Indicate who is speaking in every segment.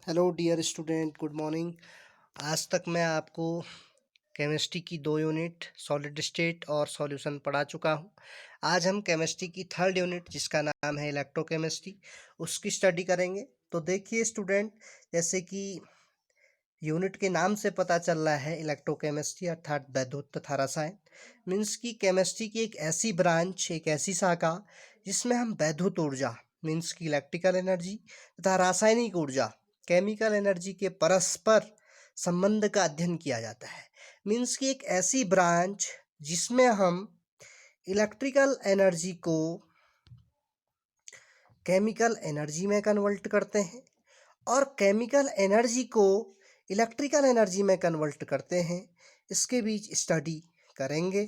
Speaker 1: Hello dear student, good morning. आज तक मैं आपको केमिस्ट्री की 2 यूनिट सॉलिड स्टेट और सॉल्यूशन पढ़ा चुका हूँ। आज हम केमिस्ट्री की 3rd यूनिट जिसका नाम है इलेक्ट्रोकेमिस्ट्री उसकी स्टडी करेंगे। तो देखिए स्टूडेंट, जैसे कि यूनिट के नाम से पता चल रहा है इलेक्ट्रोकेमिस्ट्री अर्थात वैद्युत तथा रसायन मीन्स की केमिस्ट्री की एक ऐसी ब्रांच, एक ऐसी शाखा जिसमें हम वैद्युत ऊर्जा मीन्स की इलेक्ट्रिकल एनर्जी तथा रासायनिक ऊर्जा केमिकल एनर्जी के परस्पर संबंध का अध्ययन किया जाता है। मीन्स की एक ऐसी ब्रांच जिसमें हम इलेक्ट्रिकल एनर्जी को केमिकल एनर्जी में कन्वर्ट करते हैं और केमिकल एनर्जी को इलेक्ट्रिकल एनर्जी में कन्वर्ट करते हैं। इसके बीच स्टडी करेंगे।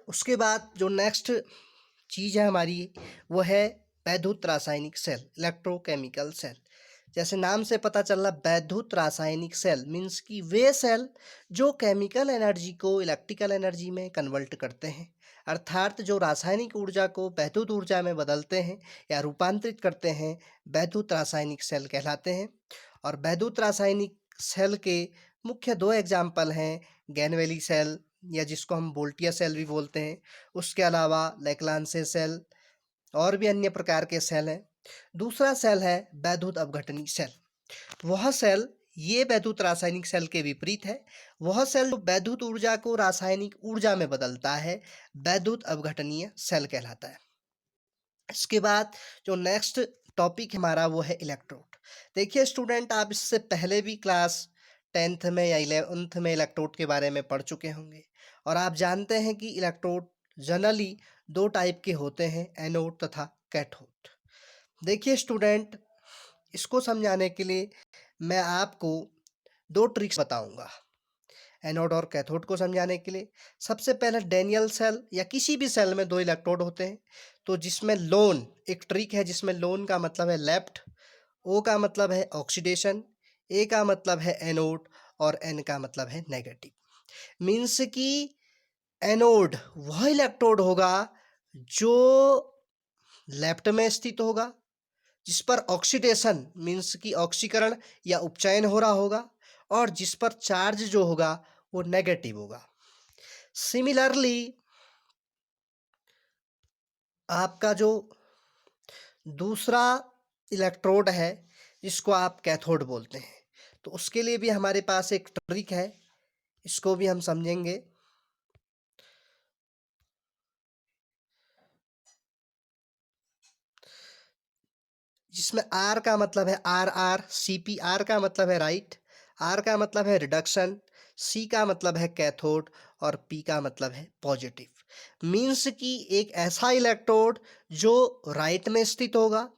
Speaker 1: उसके बाद जो नेक्स्ट चीज़ है हमारी वो है वैद्युत रासायनिक सेल, इलेक्ट्रोकेमिकल सेल। जैसे नाम से पता चल रहा वैद्युत रासायनिक सेल मीन्स कि वे सेल जो केमिकल एनर्जी को इलेक्ट्रिकल एनर्जी में कन्वर्ट करते हैं, अर्थात जो रासायनिक ऊर्जा को वैद्युत ऊर्जा में बदलते हैं या रूपांतरित करते हैं, वैद्युत रासायनिक सेल कहलाते हैं। और वैद्युत रासायनिक सेल के मुख्य 2 एग्जाम्पल हैं, गैनवेली सेल या जिसको हम वोल्टिया सेल भी बोलते हैं, उसके अलावा लेक्लांसे सेल और भी अन्य प्रकार के सेल हैं। दूसरा सेल है वैद्युत अपघटनी सेल। वह सेल ये वैद्युत रासायनिक सेल के विपरीत है। वह सेल जो वैद्युत ऊर्जा को रासायनिक ऊर्जा में बदलता है, वैद्युत अपघटनीय सेल कहलाता है। इसके बाद जो नेक्स्ट टॉपिक हमारा वो है इलेक्ट्रोड। देखिए स्टूडेंट, आप इससे पहले भी क्लास 10th में या 11th में इलेक्ट्रोड के बारे में पढ़ चुके होंगे और आप जानते हैं कि इलेक्ट्रोड जनरली 2 टाइप के होते हैं, एनोड तथा कैथोड। देखिए स्टूडेंट, इसको समझाने के लिए मैं आपको 2 ट्रिक्स बताऊंगा एनोड और कैथोड को समझाने के लिए। सबसे पहले डेनियल सेल या किसी भी सेल में 2 इलेक्ट्रोड होते हैं, तो जिसमें लोन एक ट्रिक है, जिसमें लोन का मतलब है लेफ्ट, ओ का मतलब है ऑक्सीडेशन, ए का मतलब है एनोड और एन का मतलब है नेगेटिव। मीन्स कि एनोड वह इलेक्ट्रोड होगा जो लेफ्ट में स्थित होगा, जिस पर ऑक्सीडेशन मीन्स कि ऑक्सीकरण या उपचयन हो रहा होगा और जिस पर चार्ज जो होगा वो नेगेटिव होगा। सिमिलरली आपका जो दूसरा इलेक्ट्रोड है जिसको आप कैथोड बोलते हैं, तो उसके लिए भी हमारे पास एक ट्रिक है, इसको भी हम समझेंगे। जिसमें आर का मतलब है R R C P. R का मतलब है राइट, आर का मतलब है रिडक्शन, सी का मतलब है कैथोड और पी का मतलब है पॉजिटिव। मीन्स कि एक ऐसा इलेक्ट्रोड जो राइट में स्थित होगा,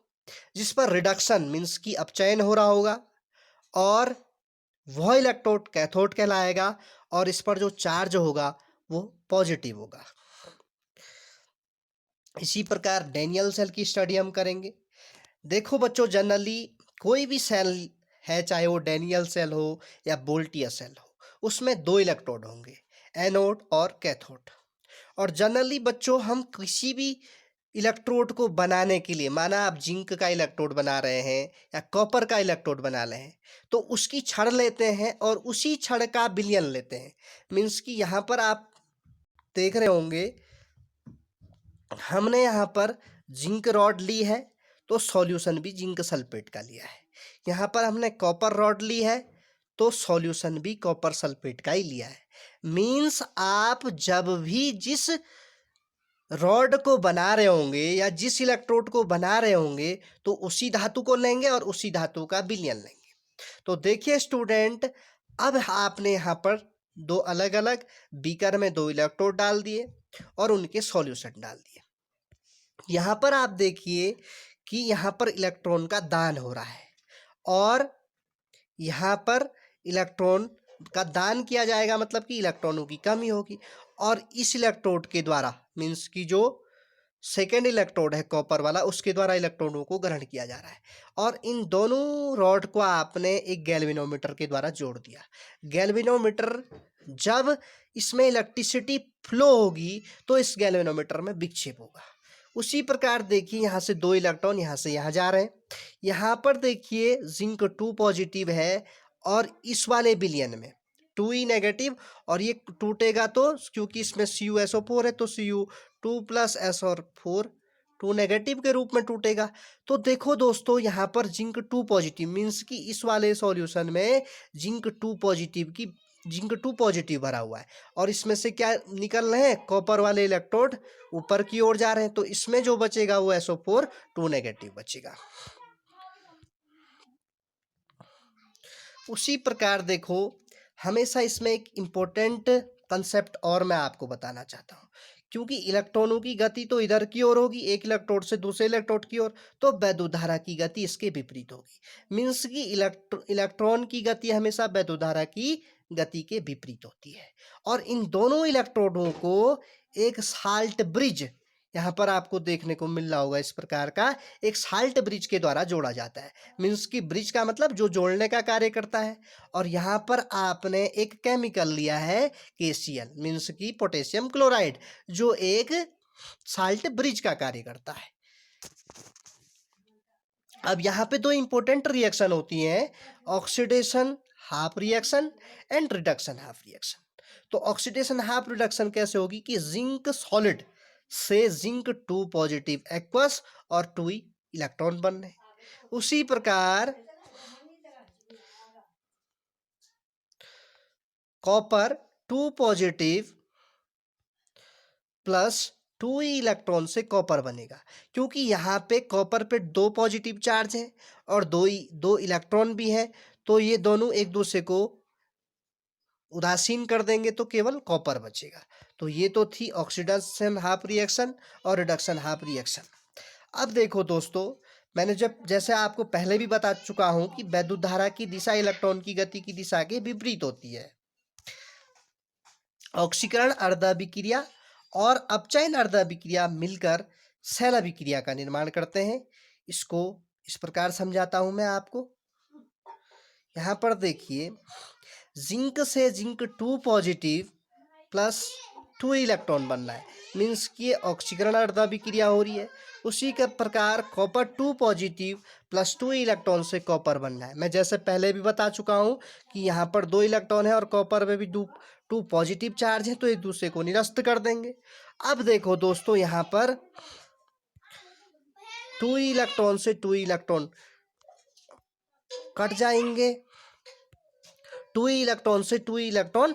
Speaker 1: जिस पर रिडक्शन मीन्स कि अपचयन हो रहा होगा, और वह इलेक्ट्रोड कैथोड कहलाएगा और इस पर जो चार्ज होगा वो पॉजिटिव होगा। इसी प्रकार डेनियल सेल की स्टडी हम करेंगे। देखो बच्चों, जनरली कोई भी सेल है, चाहे वो डेनियल सेल हो या बोल्टिया सेल हो, उसमें 2 इलेक्ट्रोड होंगे, एनोड और कैथोड। और जनरली बच्चों, हम किसी भी इलेक्ट्रोड को बनाने के लिए, माना आप जिंक का इलेक्ट्रोड बना रहे हैं या कॉपर का इलेक्ट्रोड बना रहे हैं, तो उसकी छड़ लेते हैं और उसी छड़ का विलयन लेते हैं। मीन्स कि यहाँ पर आप देख रहे होंगे, हमने यहाँ पर जिंक रॉड ली है तो सॉल्यूशन भी जिंक सल्फेट का लिया है। यहाँ पर हमने कॉपर रॉड ली है तो सॉल्यूशन भी कॉपर सल्फेट का ही लिया है। मीन्स आप जब भी जिस रॉड को बना रहे होंगे या जिस इलेक्ट्रोड को बना रहे होंगे तो उसी धातु को लेंगे और उसी धातु का विलयन लेंगे। तो देखिए स्टूडेंट, अब आपने यहाँ पर 2 अलग-अलग बीकर में 2 इलेक्ट्रोड डाल दिए और उनके सॉल्यूशन डाल दिए। यहाँ पर आप देखिए कि यहाँ पर इलेक्ट्रॉन का दान हो रहा है और यहाँ पर इलेक्ट्रॉन का दान किया जाएगा, मतलब कि इलेक्ट्रॉनों की कमी होगी। और इस इलेक्ट्रोड के द्वारा मीन्स कि जो सेकेंड इलेक्ट्रोड है कॉपर वाला, उसके द्वारा इलेक्ट्रॉनों को ग्रहण किया जा रहा है। और इन दोनों रॉड को आपने एक गैल्वेनोमीटर के द्वारा जोड़ दिया। गैल्वेनोमीटर जब इसमें इलेक्ट्रिसिटी फ्लो होगी तो इस गैल्वेनोमीटर में विक्षेप होगा। उसी प्रकार देखिए यहाँ से 2 इलेक्ट्रॉन यहाँ से यहाँ जा रहे हैं। यहाँ पर देखिए जिंक 2 पॉजिटिव है और इस वाले विलयन में 2e नेगेटिव, और ये टूटेगा तो क्योंकि इसमें CuSO4 है तो Cu2 प्लस S और 4 2 नेगेटिव के रूप में टूटेगा। तो देखो दोस्तों यहाँ पर जिंक 2 पॉजिटिव मीन्स कि इस वाले सॉल्यूशन में जिंक 2 पॉजिटिव भरा हुआ है और इसमें से क्या निकल रहे हैं, कॉपर वाले इलेक्ट्रोड ऊपर की ओर जा रहे हैं, तो इसमें जो बचेगा वो SO4 2 नेगेटिव बचेगा। उसी प्रकार देखो हमेशा इसमें एक इम्पोर्टेंट कंसेप्ट और मैं आपको बताना चाहता हूँ, क्योंकि इलेक्ट्रॉनों की गति तो इधर की ओर होगी, एक इलेक्ट्रोड से दूसरे इलेक्ट्रोड की ओर, तो वैद्युत धारा की गति इसके विपरीत होगी। मीन्स कि इलेक्ट्रॉन की गति हमेशा वैद्युत धारा की गति के विपरीत होती है। और इन दोनों इलेक्ट्रोडों को एक साल्ट ब्रिज यहाँ पर आपको देखने को मिल रहा होगा, इस प्रकार का एक साल्ट ब्रिज के द्वारा जोड़ा जाता है। मीन्स कि ब्रिज का मतलब जो जोड़ने का कार्य करता है। और यहाँ पर आपने एक केमिकल लिया है KCl मीन्स कि पोटेशियम क्लोराइड, जो एक साल्ट ब्रिज का कार्य करता है। अब यहाँ पे दो इंपॉर्टेंट रिएक्शन होती हैं, oxidation half reaction and reduction half reaction. तो ऑक्सीडेशन हाफ रिडक्शन कैसे होगी कि जिंक सॉलिड से जिंक 2 पॉजिटिव एक्वस और 2 इलेक्ट्रॉन बन रहे। उसी प्रकार कॉपर 2 पॉजिटिव प्लस 2 इलेक्ट्रॉन से कॉपर बनेगा, क्योंकि यहाँ पे कॉपर पे 2 पॉजिटिव चार्ज है और दो इलेक्ट्रॉन भी है, तो ये दोनों एक दूसरे को उदासीन कर देंगे तो केवल कॉपर बचेगा। तो ये तो थी ऑक्सीडेशन हाफ रिएक्शन और रिडक्शन हाफ रिएक्शन। अब देखो दोस्तों, मैंने जैसे आपको पहले भी बता चुका हूं कि वैद्युत धारा की दिशा इलेक्ट्रॉन की गति की दिशा के विपरीत होती है। ऑक्सीकरण अर्धअभिक्रिया और अपचयन अर्धअभिक्रिया मिलकर सेल अभिक्रिया का निर्माण करते हैं। इसको इस प्रकार समझाता हूं मैं आपको। यहाँ पर देखिए, जिंक से जिंक 2 पॉजिटिव प्लस 2 इलेक्ट्रॉन बनना है, मीन्स कि ऑक्सीकरण अर्धअभिक्रिया हो रही है। उसी के प्रकार कॉपर 2 पॉजिटिव प्लस 2 इलेक्ट्रॉन से कॉपर बनना है। मैं जैसे पहले भी बता चुका हूँ कि यहाँ पर 2 इलेक्ट्रॉन है और कॉपर में भी 2 पॉजिटिव चार्ज है, तो एक दूसरे को निरस्त कर देंगे। अब देखो दोस्तों, यहाँ पर 2 इलेक्ट्रॉन से 2 इलेक्ट्रॉन कट जाएंगे, 2 इलेक्ट्रॉन से 2 इलेक्ट्रॉन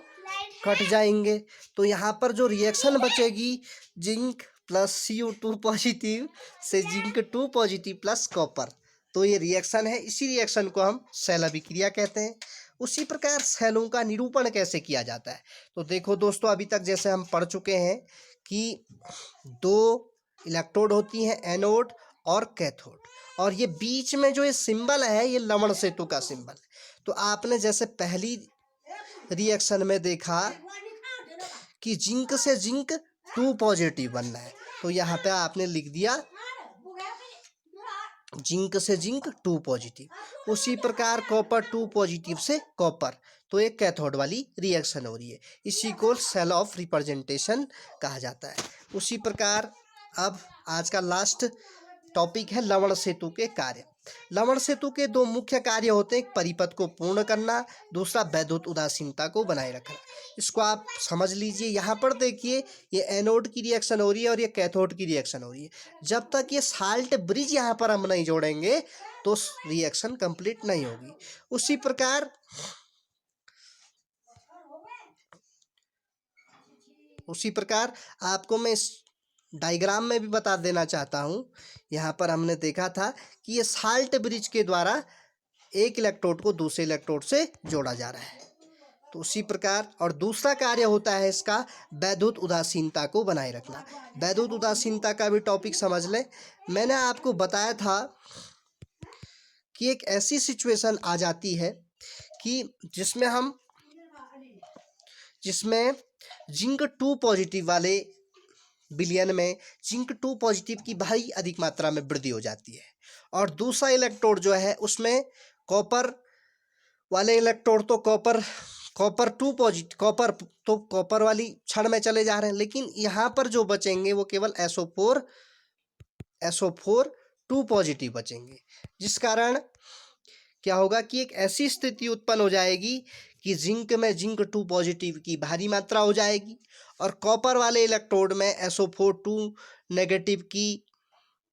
Speaker 1: कट जाएंगे, तो यहाँ पर जो रिएक्शन बचेगी जिंक प्लस Cu2 पॉजिटिव से जिंक 2 पॉजिटिव प्लस कॉपर, तो ये रिएक्शन है। इसी रिएक्शन को हम सेल अभिक्रिया कहते हैं। उसी प्रकार सेलों का निरूपण कैसे किया जाता है, तो देखो दोस्तों, अभी तक जैसे हम पढ़ चुके हैं कि 2 इलेक्ट्रोड होती हैं, एनोड और कैथोड, और ये बीच में जो ये सिंबल है ये लवण सेतु का सिंबल है। तो आपने जैसे पहली रिएक्शन में देखा कि जिंक से जिंक 2 पॉजिटिव बनना है, तो यहाँ पे आपने लिख दिया जिंक से जिंक 2 पॉजिटिव। उसी प्रकार कॉपर 2 पॉजिटिव से कॉपर, तो एक कैथोड वाली रिएक्शन हो रही है। इसी को सेल ऑफ रिप्रेजेंटेशन कहा जाता है। उसी प्रकार अब आज का लास्ट टॉपिक है लवण सेतु के कार्य। लवण सेतु के 2 मुख्य कार्य होते हैं, एक परिपथ को पूर्ण करना, दूसरा वैद्युत उदासीनता को बनाए रखना। इसको आप समझ लीजिए। यहाँ पर देखिए, ये एनोड की रिएक्शन हो रही है और ये कैथोड की रिएक्शन हो रही है। जब तक ये साल्ट ब्रिज यहाँ पर हम नहीं जोड़ेंगे तो रिएक्शन कंप्लीट नहीं होगी। उसी प्रकार आपको मैं इस डायग्राम में भी बता देना चाहता हूँ। यहाँ पर हमने देखा था कि ये साल्ट ब्रिज के द्वारा एक इलेक्ट्रोड को दूसरे इलेक्ट्रोड से जोड़ा जा रहा है। तो उसी प्रकार, और दूसरा कार्य होता है इसका वैद्युत उदासीनता को बनाए रखना। वैद्युत उदासीनता का भी टॉपिक समझ लें। मैंने आपको बताया था कि एक ऐसी सिचुएशन आ जाती है कि जिसमें जिंक 2 पॉजिटिव वाले विलयन में जिंक 2 पॉजिटिव की भारी अधिक मात्रा में वृद्धि हो जाती है, और दूसरा इलेक्ट्रोड जो है उसमें कॉपर वाले इलेक्ट्रोड तो कॉपर 2 पॉजिटिव कॉपर वाली क्षण में चले जा रहे हैं, लेकिन यहाँ पर जो बचेंगे वो केवल SO4 SO4 2 पॉजिटिव बचेंगे, जिस कारण क्या होगा कि एक ऐसी स्थिति उत्पन्न हो जाएगी कि जिंक में जिंक 2 पॉजिटिव की भारी मात्रा हो जाएगी और कॉपर वाले इलेक्ट्रोड में SO4 2 नेगेटिव की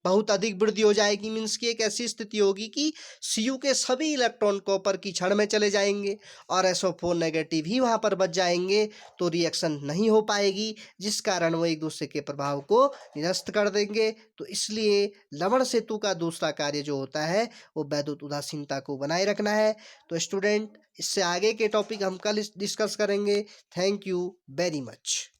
Speaker 1: बहुत अधिक वृद्धि हो जाएगी। मीन्स की एक ऐसी स्थिति होगी कि Cu के सभी इलेक्ट्रॉन कॉपर की छड़ में चले जाएंगे और SO4 नेगेटिव ही वहाँ पर बच जाएंगे, तो रिएक्शन नहीं हो पाएगी, जिस कारण वो एक दूसरे के प्रभाव को निरस्त कर देंगे। तो इसलिए लवण सेतु का दूसरा कार्य जो होता है वो वैद्युत उदासीनता को बनाए रखना है। तो स्टूडेंट, इससे आगे के टॉपिक हम कल डिस्कस करेंगे। Thank you very much.